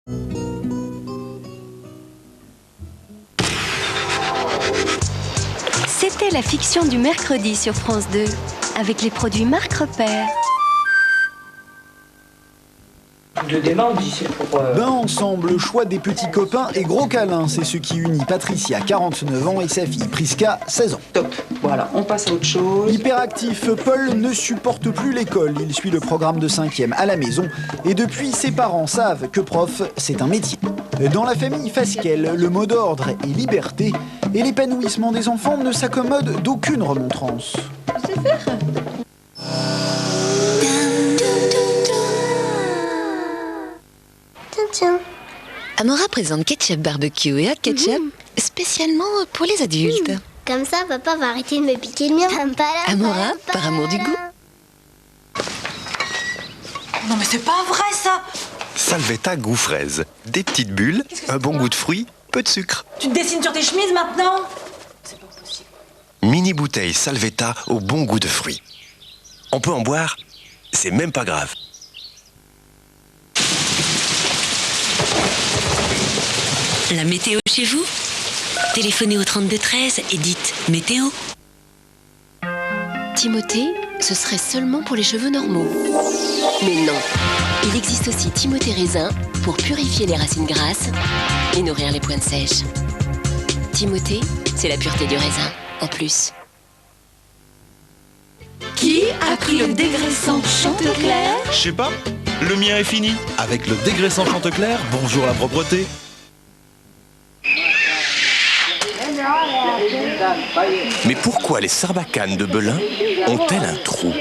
C'était la fiction du mercredi sur France 2, avec les produits Marc Repère. De demande ici pour... Bain ensemble, le choix des petits copains et gros câlins, c'est ce qui unit Patricia, 49 ans, et sa fille Priska, 16 ans. Top, voilà, on passe à autre chose. Hyperactif, Paul ne supporte plus l'école. Il suit le programme de 5e à la maison. Et depuis, ses parents savent que prof, c'est un métier. Dans la famille Fasquelle, le mot d'ordre est liberté. Et l'épanouissement des enfants ne s'accommode d'aucune remontrance. Tu sais faire ? Tiens. Amora présente ketchup barbecue et hot ketchup spécialement pour les adultes. Comme ça, papa va arrêter de me piquer le mien. Amora, par amour du goût. Non mais c'est pas vrai ça! Salvetta goût fraise. Des petites bulles, un bon goût de fruits, peu de sucre. Tu te dessines sur tes chemises maintenant? Mini bouteille Salvetta au bon goût de fruits. On peut en boire, c'est même pas grave. La météo chez vous? Téléphonez au 3213 et dites météo. Timothée, ce serait seulement pour les cheveux normaux. Mais non, il existe aussi Timothée raisin pour purifier les racines grasses et nourrir les pointes sèches. Timothée, c'est la pureté du raisin, en plus. Qui a pris le dégraissant Chantecler? Je sais pas, le mien est fini. Avec le dégraissant Chantecler, bonjour la propreté. Mais pourquoi les sarbacanes de Belin ont-elles un trou?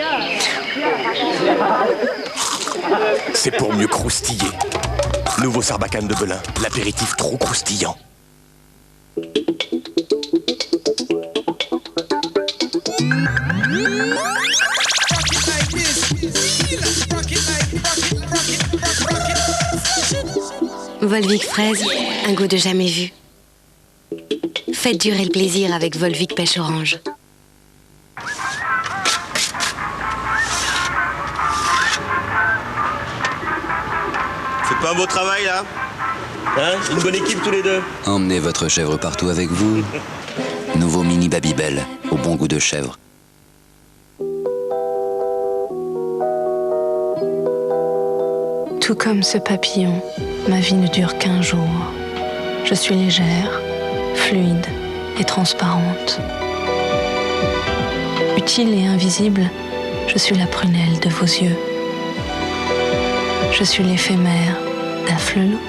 C'est pour mieux croustiller. Nouveau sarbacane de Belin, l'apéritif trop croustillant. Volvic fraise, un goût de jamais vu. Faites durer le plaisir avec Volvic pêche orange. C'est pas un beau travail là? Hein? Une bonne équipe tous les deux. Emmenez votre chèvre partout avec vous. Nouveau mini Babybel, au bon goût de chèvre. Tout comme ce papillon, ma vie ne dure qu'un jour. Je suis légère, fluide et transparente. Utile et invisible, je suis la prunelle de vos yeux. Je suis l'éphémère d'Afflelou.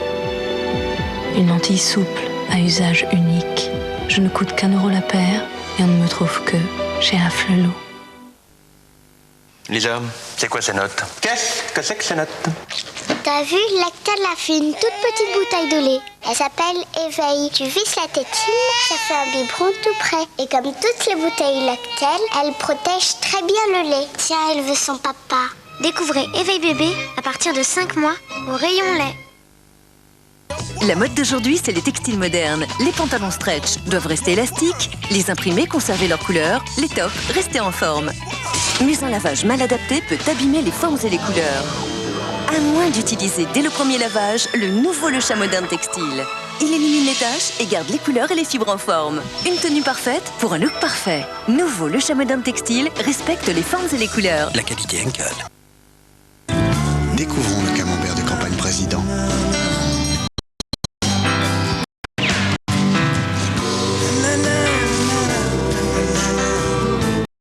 Une lentille souple à usage unique. Je ne coûte qu'1 euro la paire et on ne me trouve que chez Afflelou. Lisa, c'est quoi ces notes? Qu'est-ce que c'est que ces notes? T'as vu, Lactel a fait une toute petite bouteille de lait. Elle s'appelle Éveil. Tu visses la tétine, ça fait un biberon tout près. Et comme toutes les bouteilles Lactel, elle protège très bien le lait. Tiens, elle veut son papa. Découvrez Éveil bébé à partir de 5 mois au rayon lait. La mode d'aujourd'hui, c'est les textiles modernes. Les pantalons stretch doivent rester élastiques, les imprimés conserver leur couleur, les tops rester en forme. Mais un lavage mal adapté peut abîmer les formes et les couleurs. À moins d'utiliser dès le premier lavage le nouveau Le Chat Moderne Textile. Il élimine les taches et garde les couleurs et les fibres en forme. Une tenue parfaite pour un look parfait. Nouveau Le Chat Moderne Textile respecte les formes et les couleurs. La qualité Henkel. Découvrons le camembert de campagne président.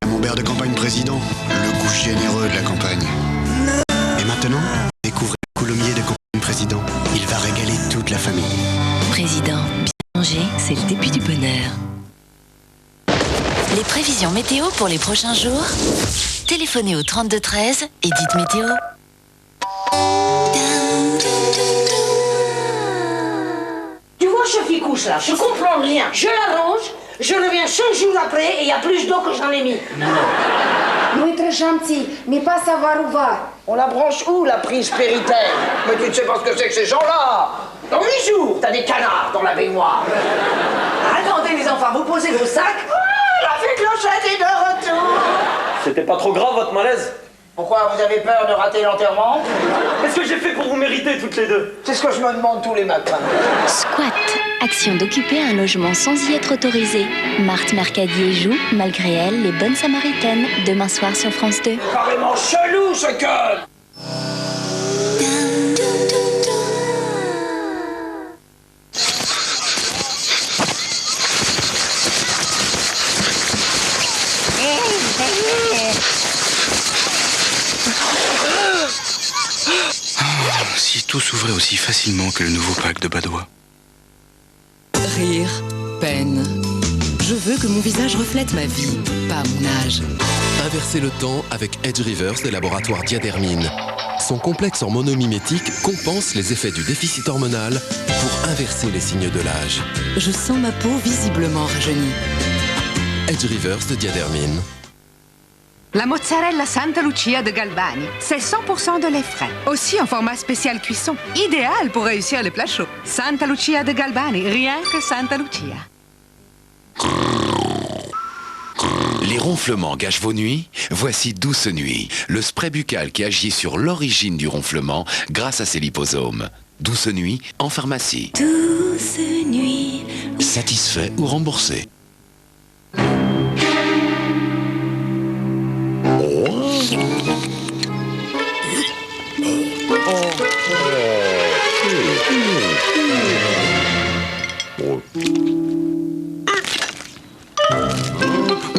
Camembert de campagne président, le goût généreux de la campagne. Et maintenant, découvrez le coulommier de campagne président. Il va régaler toute la famille. Président, bien manger, c'est le début du bonheur. Les prévisions météo pour les prochains jours? Téléphonez au 3213 et dites météo. Tu vois ce ficouche là, je comprends rien. Je l'arrange, je reviens 5 jours après et il y a plus d'eau que j'en ai mis. Nu est très gentil, mais pas savoir où va. On la branche où la prise Péritel? Mais tu ne sais pas ce que c'est que ces gens-là. Dans 8 jours, t'as des canards dans la baignoire. Attendez les enfants, vous posez vos sacs. Ah, la fée Clochette est de retour. C'était pas trop grave votre malaise? Pourquoi, vous avez peur de rater l'enterrement? Qu'est-ce que j'ai fait pour vous mériter toutes les deux? C'est ce que je me demande tous les matins. Squat, action d'occuper un logement sans y être autorisé. Marthe Mercadier joue, malgré elle, les bonnes samaritaines, demain soir sur France 2. C'est carrément chelou ce code. Si tout s'ouvrait aussi facilement que le nouveau pack de Badois. Rire, peine. Je veux que mon visage reflète ma vie, pas mon âge. Inverser le temps avec Edge Reverse des laboratoires Diadermine. Son complexe en monomimétique compense les effets du déficit hormonal pour inverser les signes de l'âge. Je sens ma peau visiblement rajeunie. Edge Reverse de Diadermine. La mozzarella Santa Lucia de Galbani, c'est 100% de lait frais. Aussi en format spécial cuisson, idéal pour réussir les plats chauds. Santa Lucia de Galbani, rien que Santa Lucia. Les ronflements gâchent vos nuits? Voici Douce Nuit, le spray buccal qui agit sur l'origine du ronflement grâce à ses liposomes. Douce Nuit en pharmacie. Douce nuit. Satisfait ou remboursé?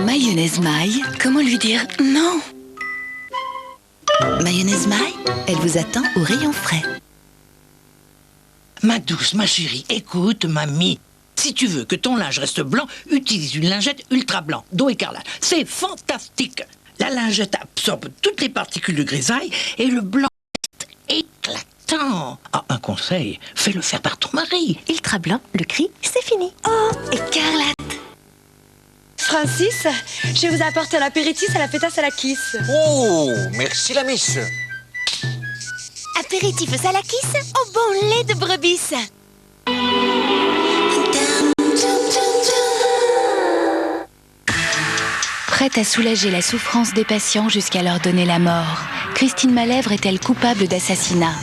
Mayonnaise maille, comment lui dire non? Mayonnaise maille, elle vous attend au rayon frais. Ma douce, ma chérie, écoute, mamie. Si tu veux que ton linge reste blanc, utilise une lingette ultra blanc, d'eau écarlate. C'est fantastique. La lingette absorbe toutes les particules de grisaille et le blanc est éclatant. Ah, un conseil, fais-le faire par ton mari. Ultra blanc, le cri, c'est fini. Oh, écarlate. Francis, je vous apporte un apéritif à la pétasse à la kiss. Oh, merci la miss. Apéritif à la kiss au bon lait de brebis. Prête à soulager la souffrance des patients jusqu'à leur donner la mort, Christine Malèvre est-elle coupable d'assassinat?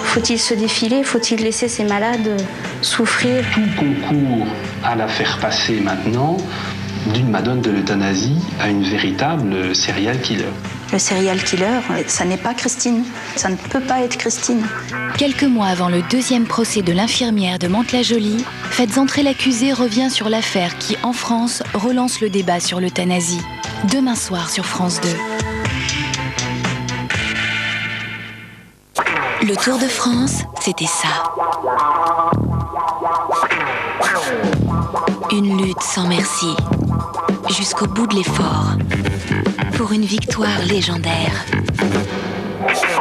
Faut-il se défiler? Faut-il laisser ces malades souffrir? Tout concourt à la faire passer maintenant d'une madone de l'euthanasie à une véritable serial killer. Le serial killer, ça n'est pas Christine. Ça ne peut pas être Christine. Quelques mois avant le deuxième procès de l'infirmière de Mantes-la-Jolie, Faites entrer l'accusé revient sur l'affaire qui, en France, relance le débat sur l'euthanasie. Demain soir sur France 2. Le Tour de France, c'était ça. Une lutte sans merci, jusqu'au bout de l'effort, pour une victoire légendaire.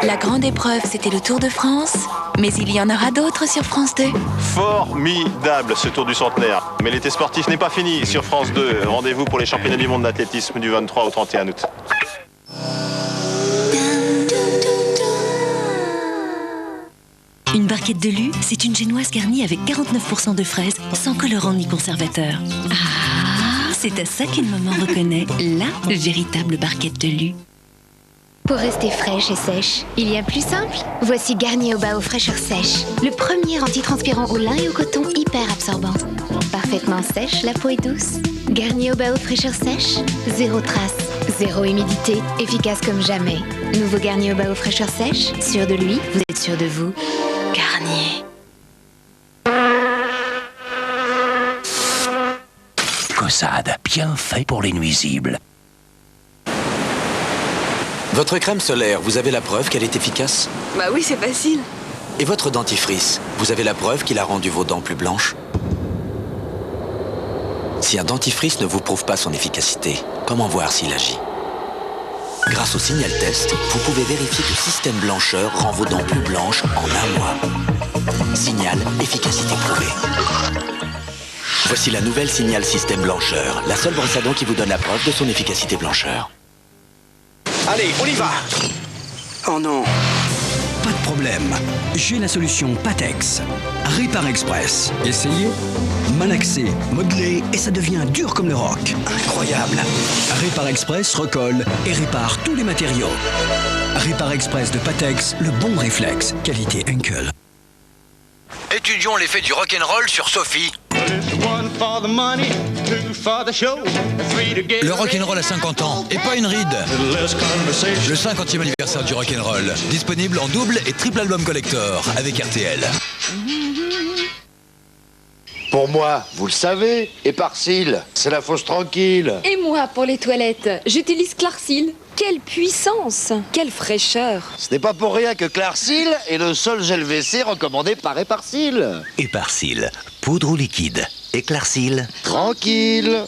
La grande épreuve, c'était le Tour de France, mais il y en aura d'autres sur France 2. Formidable ce Tour du Centenaire. Mais l'été sportif n'est pas fini sur France 2. Rendez-vous pour les championnats du monde d'athlétisme du 23 au 31 août. Une barquette de Lu, c'est une génoise garnie avec 49% de fraises, sans colorant ni conservateur. Ah, c'est à ça qu'une maman reconnaît la véritable barquette de Lu. Pour rester fraîche et sèche, il y a plus simple. Voici Garnier au bas aux fraîcheurs sèches. Le premier antitranspirant au lin et au coton hyper absorbant. Parfaitement sèche, la peau est douce. Garnier au bas aux fraîcheurs sèches, zéro trace, zéro humidité, efficace comme jamais. Nouveau Garnier au bas aux fraîcheurs sèches, sûr de lui, vous êtes sûr de vous. Garnier. Caussade, bien fait pour les nuisibles. Votre crème solaire, vous avez la preuve qu'elle est efficace? Bah oui, c'est facile. Et votre dentifrice, vous avez la preuve qu'il a rendu vos dents plus blanches? Si un dentifrice ne vous prouve pas son efficacité, comment voir s'il agit? Grâce au Signal Test, vous pouvez vérifier que Système Blancheur rend vos dents plus blanches en un mois. Signal, efficacité prouvée. Voici la nouvelle Signal Système Blancheur, la seule brosse à dents qui vous donne la preuve de son efficacité blancheur. Allez, on y va. Oh non. Pas de problème. J'ai la solution Patex. Répar Express. Essayez. Malaxé, modelé et ça devient dur comme le roc. Incroyable. Répar Express recolle et répare tous les matériaux. Répar Express de Patex, le bon réflexe. Qualité Henkel. Étudions l'effet du rock'n'roll sur Sophie. Le rock'n'roll a 50 ans, et pas une ride. Le 50e anniversaire du rock'n'roll. Disponible en double et triple album collector, avec RTL. Pour moi, vous le savez, Éparsil, c'est la fosse tranquille. Et moi, pour les toilettes, j'utilise Clarsil. Quelle puissance, quelle fraîcheur. Ce n'est pas pour rien que Clarsil est le seul gel WC recommandé par Éparsil. Éparsil, poudre ou liquide. Éclaircil. Tranquille.